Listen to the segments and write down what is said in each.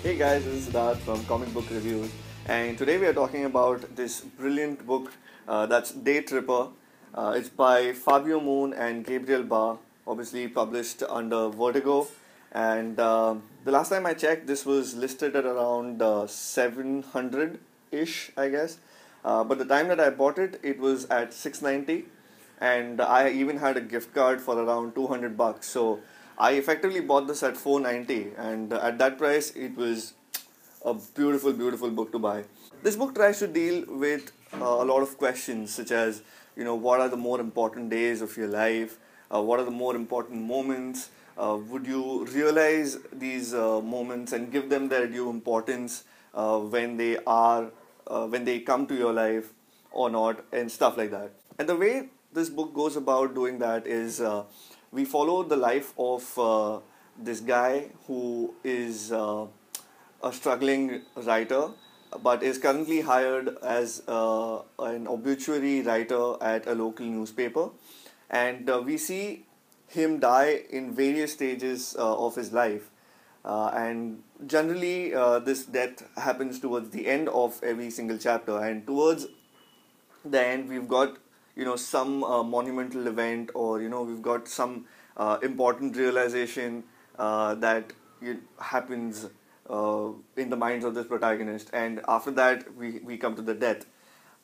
Hey guys, this is Siddharth from Comic Book Reviews, and today we are talking about this brilliant book that's Daytripper. It's by Fabio Moon and Gabriel Ba, obviously published under Vertigo. And the last time I checked, this was listed at around 700 ish, I guess. But the time that I bought it, it was at 690, and I even had a gift card for around 200 bucks. So I effectively bought this at 490, and at that price, it was a beautiful, beautiful book to buy. This book tries to deal with a lot of questions, such as, what are the more important days of your life? What are the more important moments? Would you realize these moments and give them their due importance when they come to your life or not, and stuff like that. And the way this book goes about doing that is we follow the life of this guy who is a struggling writer, but is currently hired as an obituary writer at a local newspaper. And we see him die in various stages of his life. And generally, this death happens towards the end of every single chapter. And towards the end, we've got some monumental event, or we've got some important realization that happens in the minds of this protagonist, and after that we come to the death.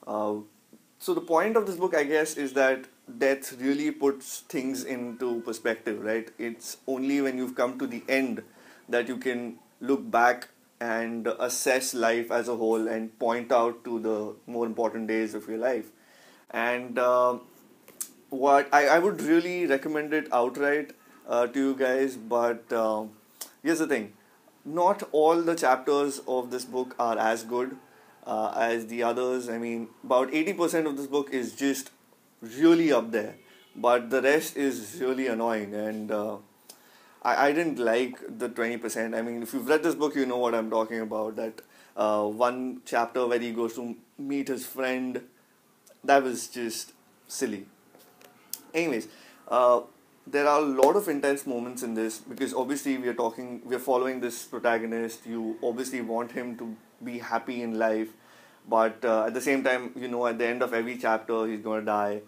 So the point of this book, I guess, is that death really puts things into perspective, right? It's only when you've come to the end that you can look back and assess life as a whole and point out to the more important days of your life. And what I would really recommend it outright to you guys, but here's the thing. Not all the chapters of this book are as good as the others. I mean, about 80% of this book is just really up there, but the rest is really annoying, and I didn't like the 20%. I mean, if you've read this book, you know what I'm talking about. That one chapter where he goes to meet his friend, that was just silly. Anyways, there are a lot of intense moments in this, because obviously we're following this protagonist. You obviously want him to be happy in life, but at the same time, at the end of every chapter, he's going to die.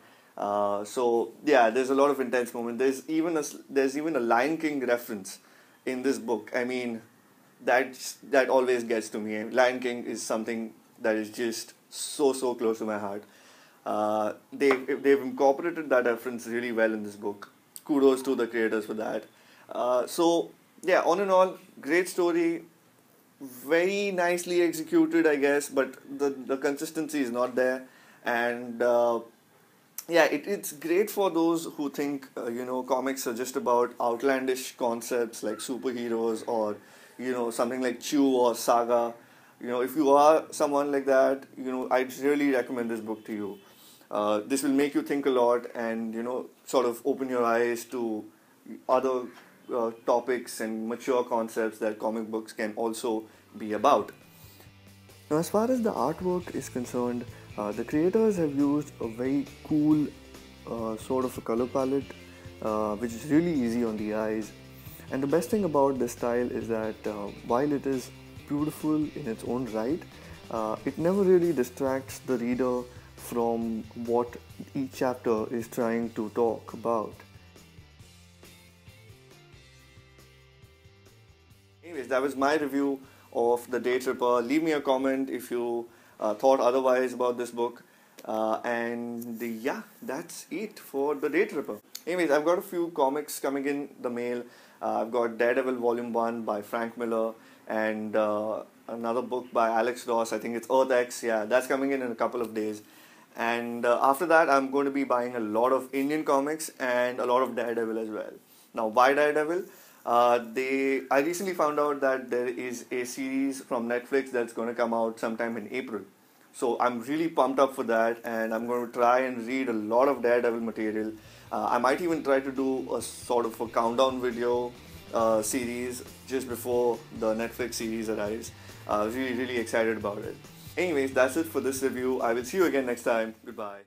So yeah, there's a lot of intense moments. There's even a Lion King reference in this book. I mean, that always gets to me. Lion King is something that is just so close to my heart. They've incorporated that reference really well in this book. Kudos to the creators for that. So yeah, on and all, great story, very nicely executed, I guess, but the consistency is not there. And yeah, it's great for those who think comics are just about outlandish concepts like superheroes, or something like Chew or Saga. If you are someone like that, I'd really recommend this book to you. This will make you think a lot, and sort of open your eyes to other topics and mature concepts that comic books can also be about. Now, as far as the artwork is concerned, the creators have used a very cool sort of a color palette, which is really easy on the eyes. And the best thing about this style is that while it is beautiful in its own right, it never really distracts the reader from what each chapter is trying to talk about. Anyways, that was my review of The Daytripper. Leave me a comment if you thought otherwise about this book. And yeah, that's it for The Daytripper. Anyways, I've got a few comics coming in the mail. I've got Daredevil Volume 1 by Frank Miller, and another book by Alex Ross. I think it's Earth X. Yeah, that's coming in a couple of days. And after that, I'm going to be buying a lot of Indian comics and a lot of Daredevil as well. Now, why Daredevil? I recently found out that there is a series from Netflix that's going to come out sometime in April. So I'm really pumped up for that, and I'm going to try and read a lot of Daredevil material. I might even try to do a sort of a countdown video series just before the Netflix series arrives. Really excited about it. Anyways, that's it for this review. I will see you again next time. Goodbye.